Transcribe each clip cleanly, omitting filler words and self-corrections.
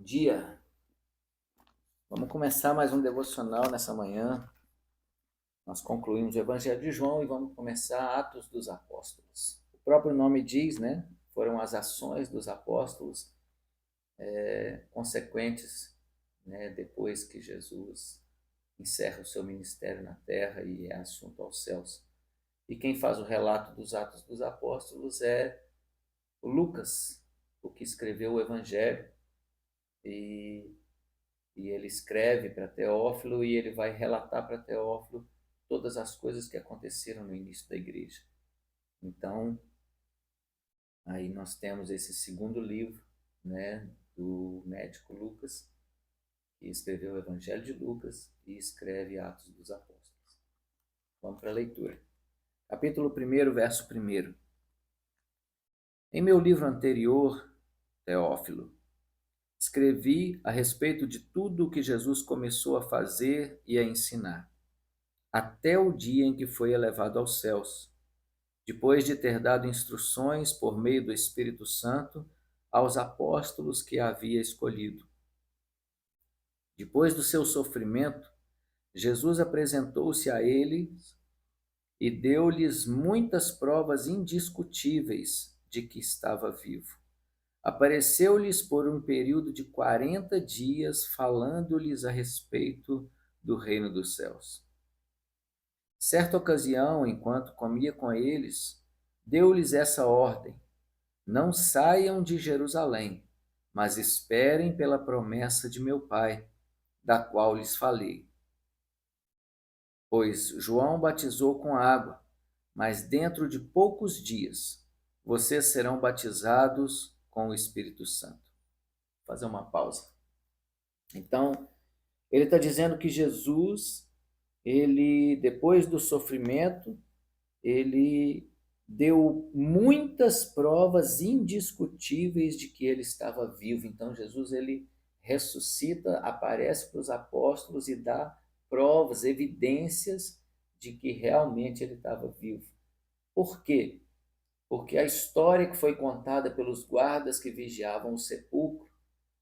Dia. Vamos começar mais um devocional nessa manhã. Nós concluímos o Evangelho de João e vamos começar Atos dos Apóstolos. O próprio nome diz, né? Foram as ações dos apóstolos consequentes, né, depois que Jesus encerra o seu ministério na terra e é assunto aos céus. E quem faz o relato dos Atos dos Apóstolos é o Lucas, o que escreveu o Evangelho. E ele escreve para Teófilo e ele vai relatar para Teófilo todas as coisas que aconteceram no início da igreja. Então, aí nós temos esse segundo livro, né, do médico Lucas, que escreveu o Evangelho de Lucas e escreve Atos dos Apóstolos. Vamos para a leitura. Capítulo 1, verso 1. Em meu livro anterior, Teófilo, escrevi a respeito de tudo o que Jesus começou a fazer e a ensinar, até o dia em que foi elevado aos céus, depois de ter dado instruções por meio do Espírito Santo aos apóstolos que havia escolhido. Depois do seu sofrimento, Jesus apresentou-se a eles e deu-lhes muitas provas indiscutíveis de que estava vivo. Apareceu-lhes por um período de 40 dias, falando-lhes a respeito do reino dos céus. Certa ocasião, enquanto comia com eles, deu-lhes essa ordem: não saiam de Jerusalém, mas esperem pela promessa de meu Pai, da qual lhes falei. Pois João batizou com água, mas dentro de poucos dias vocês serão batizados com o Espírito Santo. Vou fazer uma pausa. Então, ele está dizendo que Jesus, ele, depois do sofrimento, ele deu muitas provas indiscutíveis de que ele estava vivo. Então Jesus, ele ressuscita, aparece para os apóstolos e dá provas, evidências de que realmente ele estava vivo. Por quê? Porque a história que foi contada pelos guardas que vigiavam o sepulcro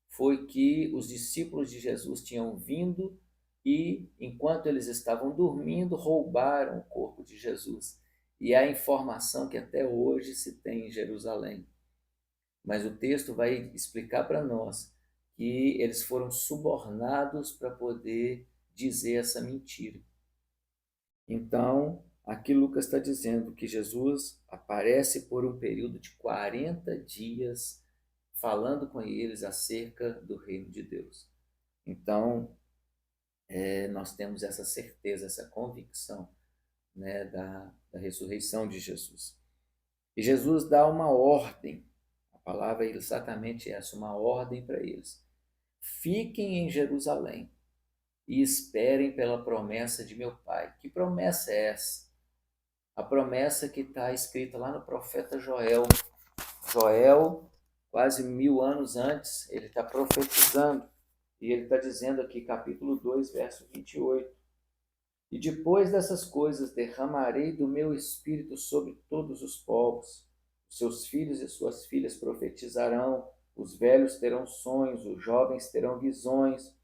foi que os discípulos de Jesus tinham vindo e, enquanto eles estavam dormindo, roubaram o corpo de Jesus. E é a informação que até hoje se tem em Jerusalém. Mas o texto vai explicar para nós que eles foram subornados para poder dizer essa mentira. Então, aqui Lucas está dizendo que Jesus aparece por um período de 40 dias falando com eles acerca do reino de Deus. Então, nós temos essa certeza, essa convicção, né, da ressurreição de Jesus. E Jesus dá uma ordem, a palavra é exatamente essa, uma ordem para eles. Fiquem em Jerusalém e esperem pela promessa de meu Pai. Que promessa é essa? A promessa que está escrita lá no profeta Joel. Joel, quase 1000 anos antes, ele está profetizando. E ele está dizendo aqui, capítulo 2, verso 28. E depois dessas coisas derramarei do meu espírito sobre todos os povos. Seus filhos e suas filhas profetizarão, os velhos terão sonhos, os jovens terão visões,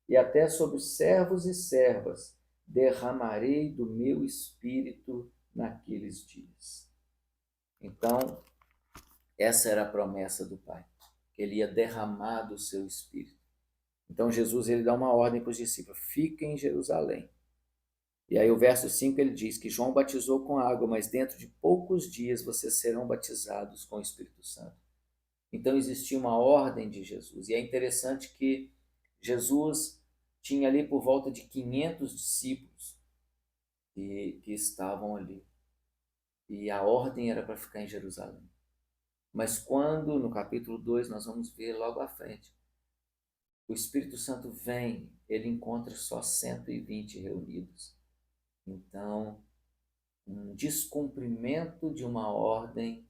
e até sobre os servos e servas derramarei do meu espírito naqueles dias. Então, essa era a promessa do Pai, que ele ia derramar do seu espírito. Então Jesus, ele dá uma ordem para os discípulos: fiquem em Jerusalém. E aí o verso 5 ele diz que João batizou com água, mas dentro de poucos dias vocês serão batizados com o Espírito Santo. Então existia uma ordem de Jesus. E é interessante que Jesus tinha ali por volta de 500 discípulos que estavam ali. E a ordem era para ficar em Jerusalém. Mas quando, no capítulo 2, nós vamos ver logo à frente, o Espírito Santo vem, ele encontra só 120 reunidos. Então, um descumprimento de uma ordem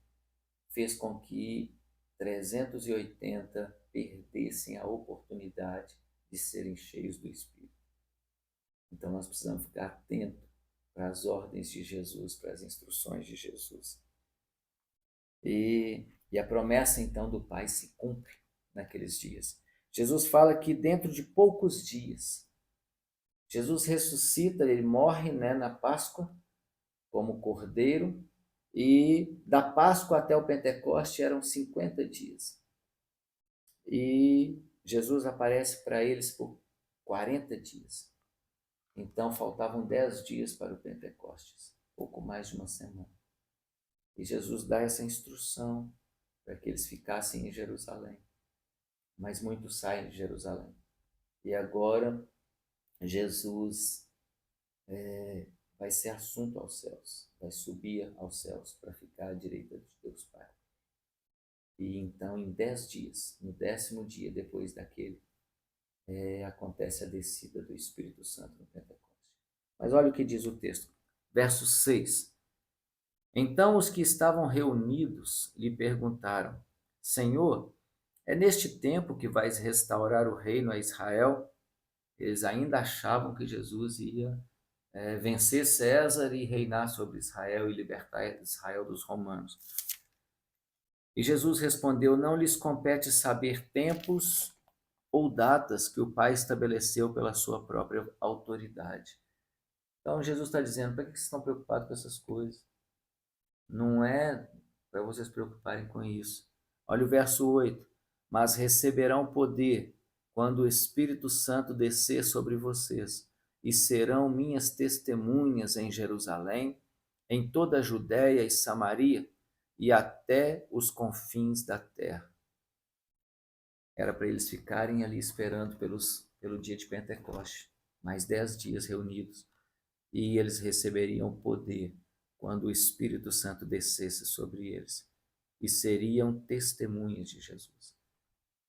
fez com que 380 perdessem a oportunidade de serem cheios do Espírito. Então nós precisamos ficar atentos para as ordens de Jesus, para as instruções de Jesus. E a promessa então do Pai se cumpre naqueles dias. Jesus fala que dentro de poucos dias, Jesus ressuscita, ele morre, né, na Páscoa, como cordeiro, e da Páscoa até o Pentecoste eram 50 dias. E Jesus aparece para eles por 40 dias. Então faltavam 10 dias para o Pentecostes, pouco mais de uma semana. E Jesus dá essa instrução para que eles ficassem em Jerusalém. Mas muitos saem de Jerusalém. E agora Jesus vai ser assunto aos céus, vai subir aos céus para ficar à direita de Deus Pai. E então, em 10 dias, no 10º dia depois daquele, acontece a descida do Espírito Santo no Pentecostes. Mas olha o que diz o texto, verso 6. Então os que estavam reunidos lhe perguntaram: Senhor, é neste tempo que vais restaurar o reino a Israel? Eles ainda achavam que Jesus ia vencer César e reinar sobre Israel e libertar Israel dos romanos. E Jesus respondeu: Não lhes compete saber tempos ou datas que o Pai estabeleceu pela sua própria autoridade. Então Jesus está dizendo: para que vocês estão preocupados com essas coisas? Não é para vocês se preocuparem com isso. Olha o verso 8. Mas receberão poder quando o Espírito Santo descer sobre vocês, e serão minhas testemunhas em Jerusalém, em toda a Judéia e Samaria, e até os confins da terra. Era para eles ficarem ali esperando pelo dia de Pentecoste, mais 10 dias reunidos, e eles receberiam poder quando o Espírito Santo descesse sobre eles, e seriam testemunhas de Jesus.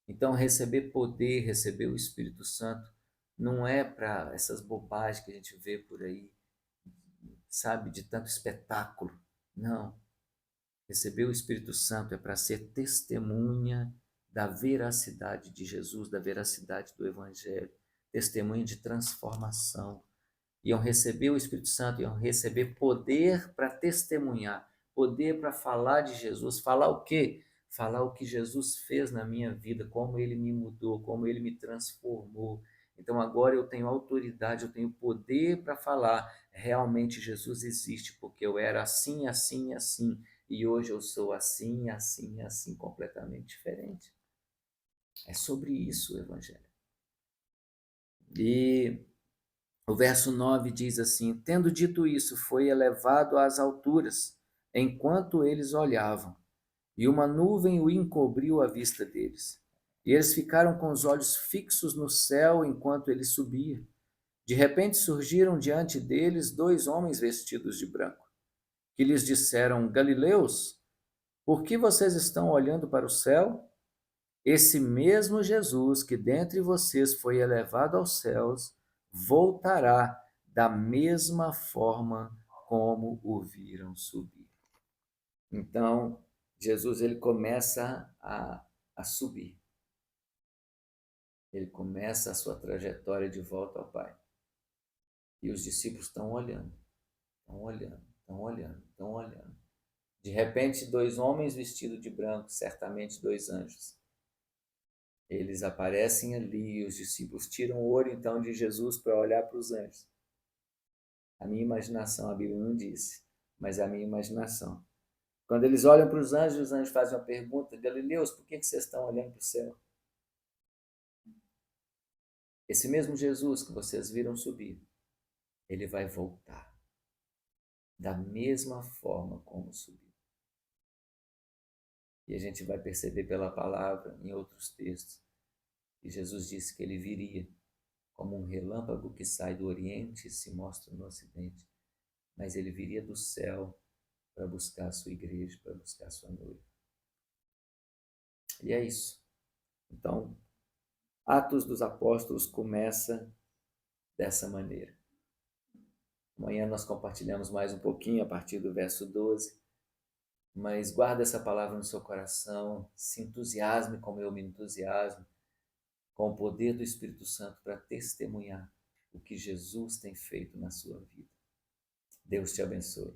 Então, receber poder, receber o Espírito Santo, não é para essas bobagens que a gente vê por aí, sabe, de tanto espetáculo. Não. Receber o Espírito Santo é para ser testemunha da veracidade de Jesus, da veracidade do Evangelho, testemunha de transformação. Iam receber o Espírito Santo, iam receber poder para testemunhar, poder para falar de Jesus. Falar o quê? Falar o que Jesus fez na minha vida, como ele me mudou, como ele me transformou. Então agora eu tenho autoridade, eu tenho poder para falar. Realmente Jesus existe, porque eu era assim, assim, assim. E hoje eu sou assim, assim, assim, completamente diferente. É sobre isso o Evangelho. E o verso 9 diz assim: Tendo dito isso, foi elevado às alturas, enquanto eles olhavam, e uma nuvem o encobriu à vista deles. E eles ficaram com os olhos fixos no céu enquanto ele subia. De repente surgiram diante deles 2 homens vestidos de branco, que lhes disseram: Galileus, por que vocês estão olhando para o céu? Esse mesmo Jesus que dentre vocês foi elevado aos céus, voltará da mesma forma como o viram subir. Então, Jesus ele começa a subir. Ele começa a sua trajetória de volta ao Pai. E os discípulos estão olhando, estão olhando, estão olhando, estão olhando. De repente, 2 homens vestidos de branco, certamente 2 anjos. Eles aparecem ali e os discípulos tiram o olho então de Jesus para olhar para os anjos. A minha imaginação, a Bíblia não disse, mas a minha imaginação. Quando eles olham para os anjos fazem uma pergunta: Galileus, por que vocês estão olhando para o céu? Esse mesmo Jesus que vocês viram subir, ele vai voltar da mesma forma como subiu. E a gente vai perceber pela palavra, em outros textos, que Jesus disse que ele viria como um relâmpago que sai do Oriente e se mostra no Ocidente. Mas ele viria do céu para buscar a sua igreja, para buscar a sua noiva. E é isso. Então, Atos dos Apóstolos começa dessa maneira. Amanhã nós compartilhamos mais um pouquinho a partir do verso 12. Mas guarda essa palavra no seu coração, se entusiasme como eu me entusiasmo, com o poder do Espírito Santo para testemunhar o que Jesus tem feito na sua vida. Deus te abençoe.